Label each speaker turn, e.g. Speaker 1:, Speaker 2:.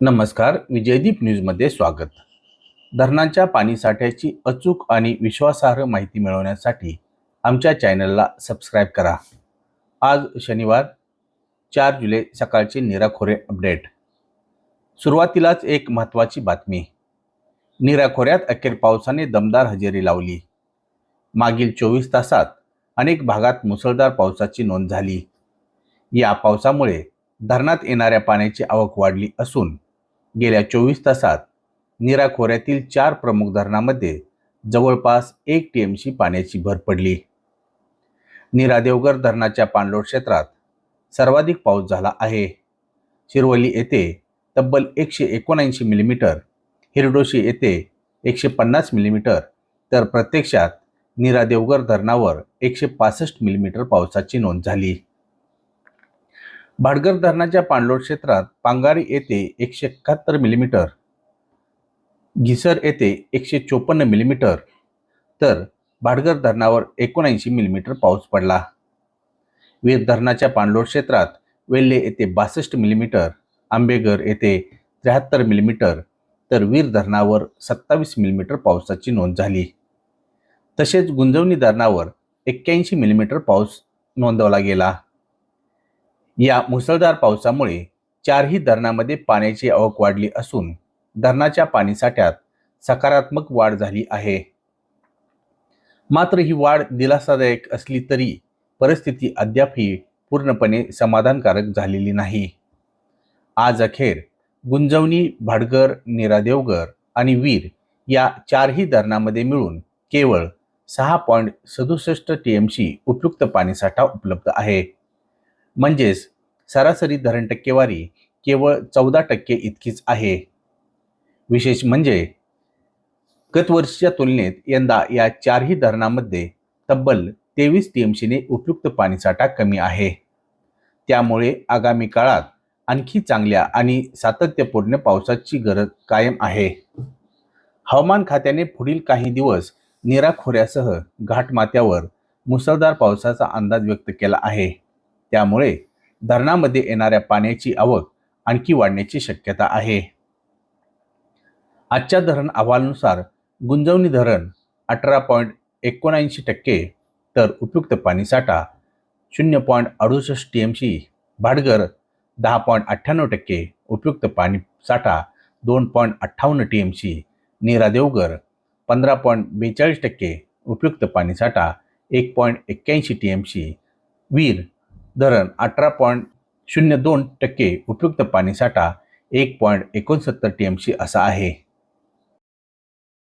Speaker 1: नमस्कार. विजयदीप न्यूजमध्ये स्वागत. धरणांच्या पाणीसाठ्याची अचूक आणि विश्वासार्ह माहिती मिळवण्यासाठी आमच्या चॅनलला सबस्क्राईब करा. आज शनिवार 4 जुलै सकाळचे नीरा खोरे अपडेट. सुरुवातीलाच एक महत्त्वाची बातमी. नीरा खोऱ्यात अखेर पावसाने दमदार हजेरी लावली. मागील 24 तासात अनेक भागात मुसळधार पावसाची नोंद झाली. या पावसामुळे धरणात येणाऱ्या पाण्याची आवक वाढली असून गेल्या 24 तासात नीरा खोऱ्यातील 4 प्रमुख धरणांमध्ये जवळपास 1 TMC पाण्याची भर पडली. नीरा देवघर धरणाच्या पाणलोट क्षेत्रात सर्वाधिक पाऊस झाला आहे. शिरवली येथे तब्बल 179 मिलीमीटर, हिरडोशी येथे 150 मिलीमीटर तर प्रत्यक्षात नीरा देवघर धरणावर 165 मिलीमीटर पावसाची नोंद झाली. भाटघर धरणाच्या पाणलोट क्षेत्रात पांगारी येथे 171 मिलीमीटर, घिसर येथे 154 मिलीमीटर तर भाटघर धरणावर 79 मिलीमीटर पाऊस पडला. वीर धरणाच्या पाणलोट क्षेत्रात वेल्हे येथे 62 मिलीमीटर, आंबेघर येथे 73 मिलीमीटर तर वीर धरणावर 27 मिलीमीटर पावसाची नोंद झाली. तसेच गुंजवणी धरणावर 81 मिलीमीटर पाऊस नोंदवला गेला. या मुसळधार पावसामुळे 4ही धरणांमध्ये पाण्याची आवक वाढली असून धरणाच्या पाणीसाठ्यात सकारात्मक वाढ झाली आहे. मात्र ही वाढ दिलासादायक असली तरी परिस्थिती अद्यापही पूर्णपणे समाधानकारक झालेली नाही. आज अखेर गुंजवणी, भाटघर, नीरा देवघर आणि वीर या 4ही धरणांमध्ये मिळून केवळ 6.67 TMC उपयुक्त पाणीसाठा उपलब्ध आहे. म्हणजेच सरासरी धरण टक्केवारी केवळ 14% इतकीच आहे. विशेष म्हणजे गत वर्षीच्या तुलनेत यंदा या 4ही धरणांमध्ये तब्बल 23 TMCने उपयुक्त पाणीसाठा कमी आहे. त्यामुळे आगामी काळात आणखी चांगल्या आणि सातत्यपूर्ण पावसाची गरज कायम आहे. हवामान खात्याने पुढील काही दिवस नीरा खोऱ्यासह घाटमाथ्यावर मुसळधार पावसाचा अंदाज व्यक्त केला आहे. त्यामुळे धरणामध्ये येणाऱ्या पाण्याची आवक आणखी वाढण्याची शक्यता आहे. आजच्या धरण अहवालानुसार गुंजवणी धरण 18.79% तर उपयुक्त पाणीसाठा 0.68 TMC, भाटघर 10.98% उपयुक्त पाणीसाठा 2.58 TMC, नीरा देवघर 15.42% उपयुक्त पाणीसाठा 1.81 TMC, वीर धरण 18.02% उपयुक्त पाणीसाठा 1.69 TMC असा आहे.